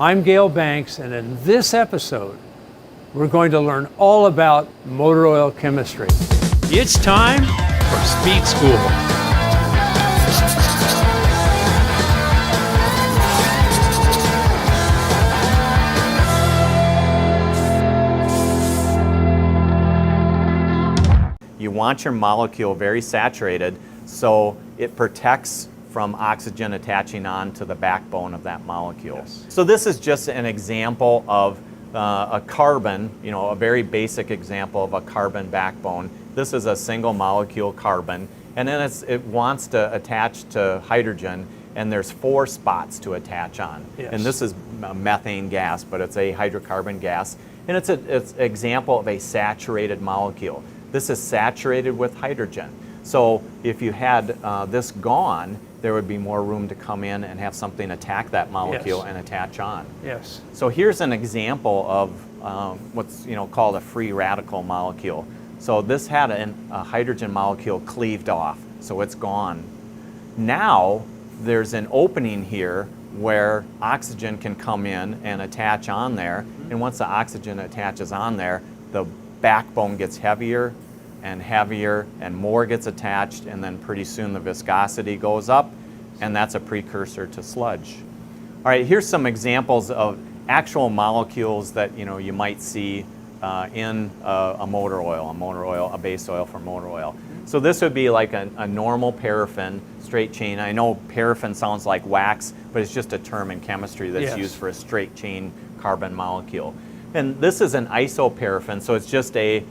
I'm Gale Banks, and in this episode, we're going to learn all about motor oil chemistry. It's time for Speed School. You want your molecule very saturated so it protects from oxygen attaching on to the backbone of that molecule. Yes. So this is just an example of a carbon, a very basic example of a carbon backbone. This is a single molecule carbon, and then it wants to attach to hydrogen, and there's 4 spots to attach on. Yes. And this is methane gas, but it's a hydrocarbon gas, and it's an example of a saturated molecule. This is saturated with hydrogen. So if you had this gone, there would be more room to come in and have something attack that molecule. Yes. And attach on. Yes. So here's an example of what's called a free radical molecule. So this had a hydrogen molecule cleaved off, so it's gone. Now there's an opening here where oxygen can come in and attach on there, and once the oxygen attaches on there, the backbone gets heavier and more gets attached, and then pretty soon the viscosity goes up, and that's a precursor to sludge. All right, here's some examples of actual molecules that you might see in a motor oil, a base oil for motor oil. So this would be like a normal paraffin straight chain. I know paraffin sounds like wax, but it's just a term in chemistry that's Yes. used for a straight chain carbon molecule. And this is an isoparaffin, so it's just a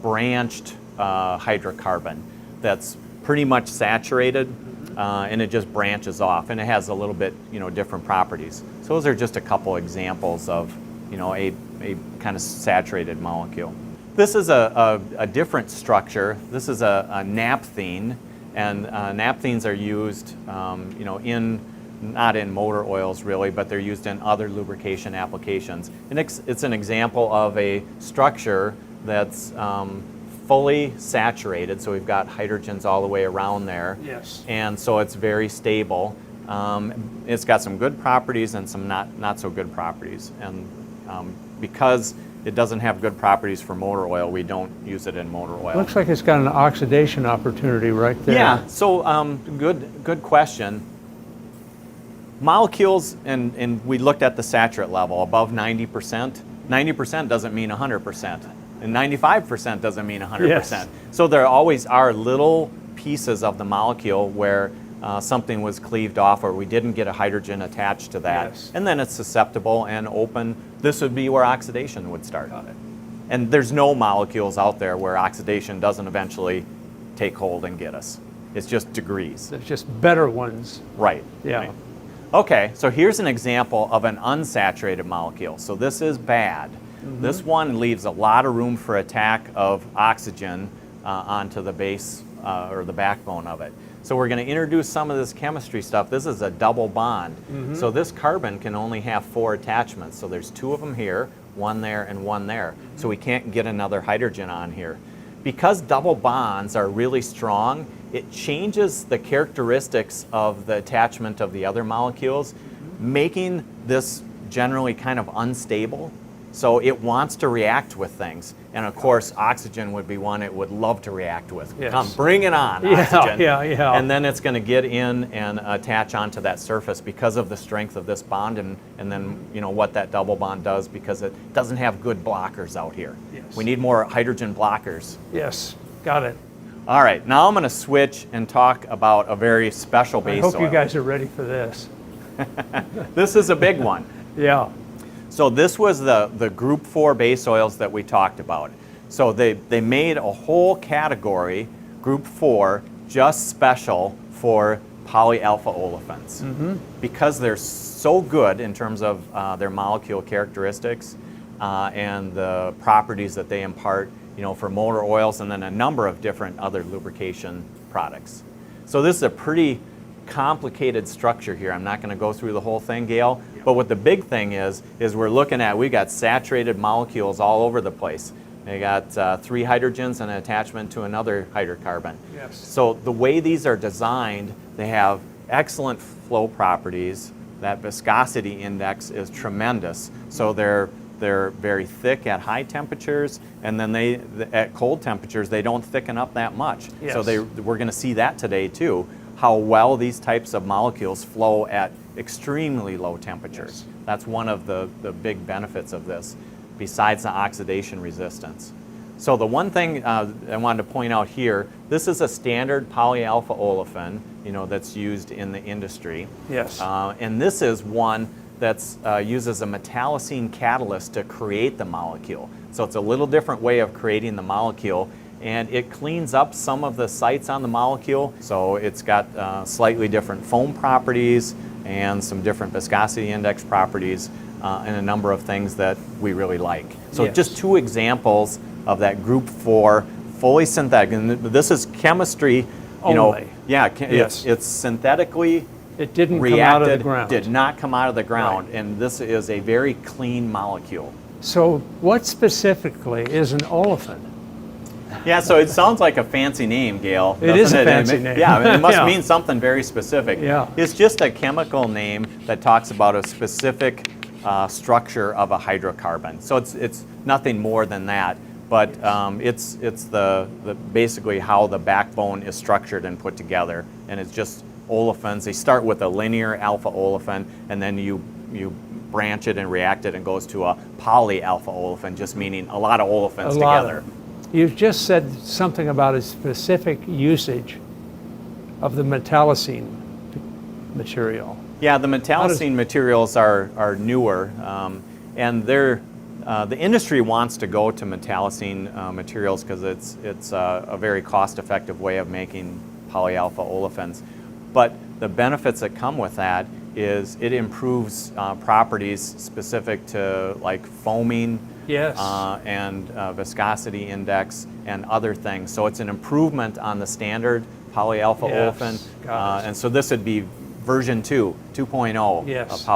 branched hydrocarbon that's pretty much saturated, and it just branches off, and it has a little bit different properties. So those are just a couple examples of a kind of saturated molecule. This is a different structure. This is a naphthene, and naphthenes are used not in motor oils really, but they're used in other lubrication applications. And it's an example of a structure that's fully saturated, so we've got hydrogens all the way around there. Yes. And so it's very stable. It's got some good properties and some not so good properties. And because it doesn't have good properties for motor oil, we don't use it in motor oil. Looks like it's got an oxidation opportunity right there. Yeah, so good question. Molecules, and we looked at the saturate level, above 90%. 90% doesn't mean 100%. And 95% doesn't mean 100%. Yes. So there always are little pieces of the molecule where something was cleaved off or we didn't get a hydrogen attached to that. Yes. And then it's susceptible and open. This would be where oxidation would start. Got it. And there's no molecules out there where oxidation doesn't eventually take hold and get us. It's just degrees. There's just better ones. Right. Yeah. Right. Okay, so here's an example of an unsaturated molecule. So this is bad. This one leaves a lot of room for attack of oxygen onto the base or the backbone of it. So we're going to introduce some of this chemistry stuff. This is a double bond. So this carbon can only have 4 attachments. So there's 2 of them here, 1 there and 1 there. So we can't get another hydrogen on here. Because double bonds are really strong, it changes the characteristics of the attachment of the other molecules, making this generally kind of unstable. So it wants to react with things. And of course, oxygen would be one it would love to react with. Yes. Come, bring it on, Yeah, oxygen. yeah. And then it's going to get in and attach onto that surface because of the strength of this bond, and then what that double bond does, because it doesn't have good blockers out here. Yes. We need more hydrogen blockers. Yes, got it. All right, now I'm going to switch and talk about a very special base I hope oil. you guys are ready for this. This is a big one. Yeah. So this was the group 4 base oils that we talked about. So they made a whole category, group 4, just special for polyalpha olefins. Because they're so good in terms of their molecule characteristics and the properties that they impart, for motor oils, and then a number of different other lubrication products. So this is a pretty complicated structure here. I'm not going to go through the whole thing, Gale, but what the big thing is we're looking at, we got saturated molecules all over the place. They got 3 hydrogens and an attachment to another hydrocarbon. Yes. So the way these are designed, they have excellent flow properties, that viscosity index is tremendous. So they're very thick at high temperatures, and then at cold temperatures they don't thicken up that much. Yes. So we're going to see that today too, how well these types of molecules flow at extremely low temperatures. Yes. That's one of the big benefits of this, besides the oxidation resistance. So the one thing I wanted to point out here, this is a standard polyalpha olefin, that's used in the industry. Yes. And this is one that's uses a metallocene catalyst to create the molecule. So it's a little different way of creating the molecule, and it cleans up some of the sites on the molecule. So it's got slightly different foam properties and some different viscosity index properties and a number of things that we really like. So Yes. just two examples of that group 4 fully synthetic, and this is chemistry. Only. Yeah, Yes. it's synthetically It didn't reacted, come out of the ground. did not come out of the ground, Right. and this is a very clean molecule. So what specifically is an olefin? Yeah, so it sounds like a fancy name, Gale. It is doesn't a fancy name. Yeah, it must Yeah. mean something very specific. Yeah. It's just a chemical name that talks about a specific structure of a hydrocarbon. So it's nothing more than that, but it's the basically how the backbone is structured and put together, and it's just olefins. They start with a linear alpha olefin, and then you branch it and react it and goes to a polyalpha olefin, just meaning a lot of olefins A lot together. of them. You've just said something about a specific usage of the metallocene material. Yeah, the metallocene materials are newer, and the industry wants to go to metallocene materials because it's a very cost-effective way of making polyalpha olefins. But the benefits that come with that is it improves properties specific to like foaming, Yes. and viscosity index and other things. So it's an improvement on the standard polyalpha Yes, olefin, got it. and so this would be version 2.0 Yes. of